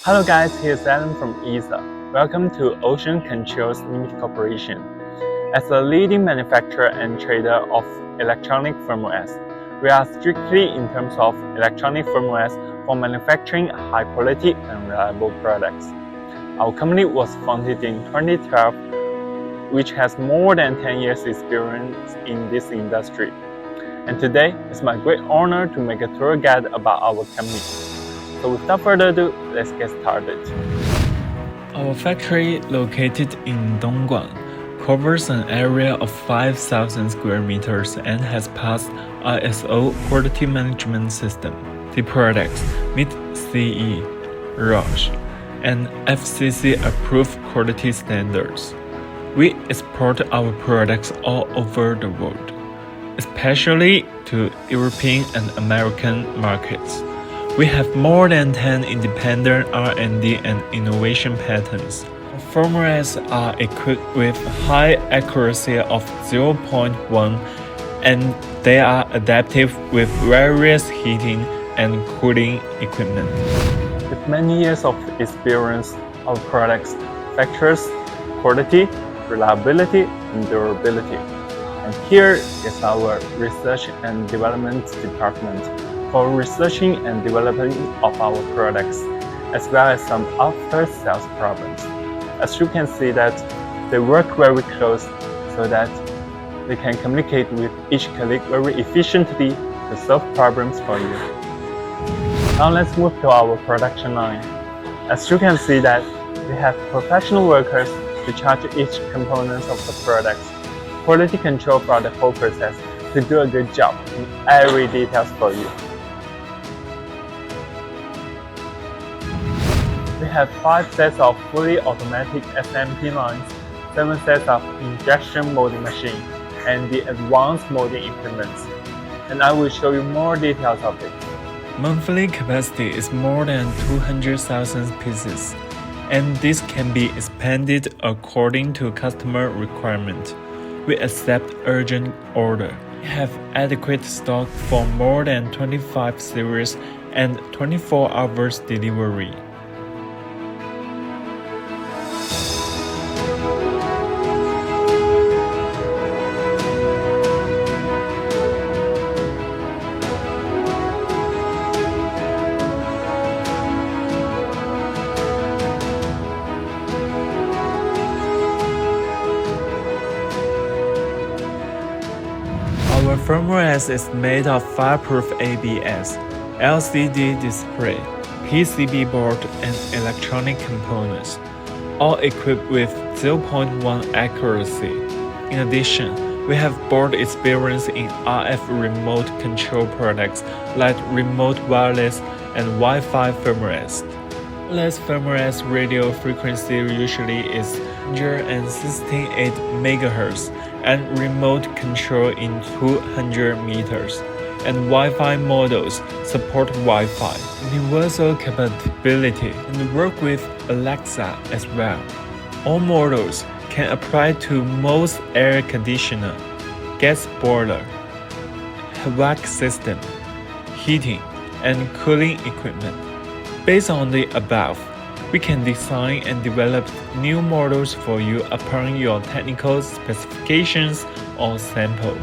Hello guys, here's Alan from ESA. Welcome to Ocean Controls Limited Corporation. As a leading manufacturer and trader of electronic firmware, we are strictly in terms of electronic firmware for manufacturing high quality and reliable products. Our company was founded in 2012, which has more than 10 years experience in this industry. And today, it's my great honor to make a tour guide about our company. So without further ado, let's get started. Our factory, located in Dongguan, covers an area of 5,000 square meters and has passed ISO quality management system. The products meet CE, RoHS, and FCC approved quality standards. We export our products all over the world, especially to European and American markets. We have more than 10 independent R&D and innovation patents. Our firmwares are equipped with high accuracy of 0.1 and they are adaptive with various heating and cooling equipment. With many years of experience, our products features quality, reliability, and durability. And here is our research and development department for researching and developing of our products, as well as some after-sales problems. As you can see that they work very close so that they can communicate with each colleague very efficiently to solve problems for you. Now let's move to our production line. As you can see that we have professional workers to charge each component of the products, quality control for the whole process to do a good job in every details for you. We have 5 sets of fully automatic SMT lines, 7 sets of injection molding machine, and the advanced molding equipment. And I will show you more details of it. Monthly capacity is more than 200,000 pieces, and this can be expanded according to customer requirement. We accept urgent order. We have adequate stock for more than 25 series and 24 hours delivery. Our firmware is made of fireproof ABS, LCD display, PCB board, and electronic components, all equipped with 0.1 accuracy. In addition, we have broad experience in RF remote control products like remote wireless and Wi-Fi firmwares. Wireless firmware's radio frequency usually is 168 MHz and remote control in 200 meters, and Wi-Fi models support Wi-Fi, universal compatibility, and work with Alexa as well. All models can apply to most air conditioner, gas boiler, HVAC system, heating, and cooling equipment. Based on the above, we can design and develop new models for you upon your technical specifications or sample.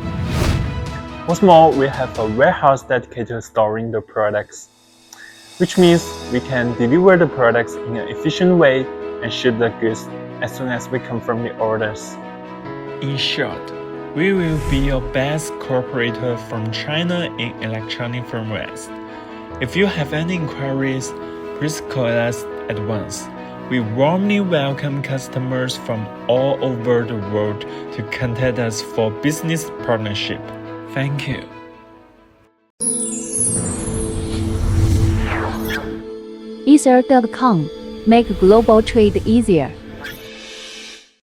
What's more, we have a warehouse dedicated to storing the products, which means we can deliver the products in an efficient way and ship the goods as soon as we confirm the orders. In short, we will be your best cooperator from China in electronic firmware. If you have any inquiries, please call us at once. We warmly welcome customers from all over the world to contact us for business partnership. Thank you. ESA.com. Make global trade easier.